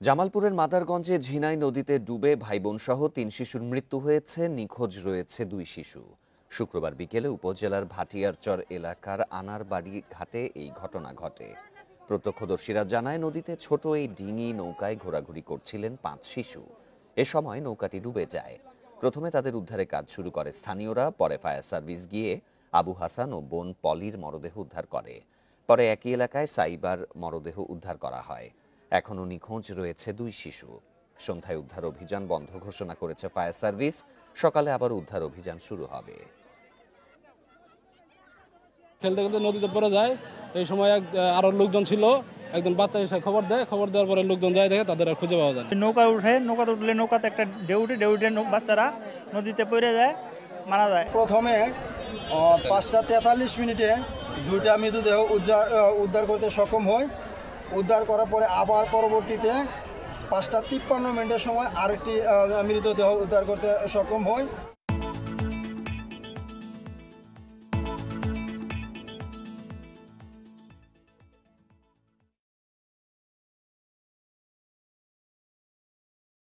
জামালপুরের মাদারগঞ্জে ঝিনাই নদীতে ডুবে ভাইবোন সহ ৩ শিশুর মৃত্যু হয়েছে। নিখোঁজ রয়েছে ২ শিশু। শুক্রবার বিকেলে উপজেলার ভাটিয়ারচর এলাকার আনারবাড়ি ঘাটে এই ঘটনা ঘটে। প্রত্যক্ষদর্শীরা জানায়, নদীতে ছোট এই ডিঙি নৌকায় ঘোরাঘুরি করছিলেন ৫ শিশু। এ সময় নৌকাটি ডুবে যায়। প্রথমে তাদের উদ্ধারে কাজ শুরু করে স্থানীয়রা, পরে ফায়ার সার্ভিস গিয়ে আবু হাসান ও বোন পলির মরদেহ উদ্ধার করে। পরে একই এলাকায় সাইবার মরদেহ উদ্ধার করা হয়। এখনও নিখোঁজ রয়েছে ২ শিশু। সন্ধ্যায় উদ্ধার অভিযান বন্ধ ঘোষণা করেছে ফায়ার সার্ভিস। সকালে আবার উদ্ধার অভিযান শুরু হবে। খেলতে খেলতে নদীতে পড়ে যায়। এই সময় আরো লোকজন ছিল, একজন বাচ্চা এসে খবর দেয়। খবর দেওয়ার পরে লোকজন যায়, দেখে তাদের আর খুঁজে পাওয়া যায় না। নৌকাতে উঠলে নৌকাতে একটা ঢেউটে বাচ্চারা নদীতে পড়ে যায়, মারা যায়। প্রথমে ৫টা ৪৩ মিনিটে 2টা মৃতদেহ উদ্ধার করতে সক্ষম হয়। উদ্ধার করার পরে আবার পরবর্তীতে 5টা 53 মিনিটের সময় আরেকটি মৃতদেহ উদ্ধার করতে সক্ষম হয়।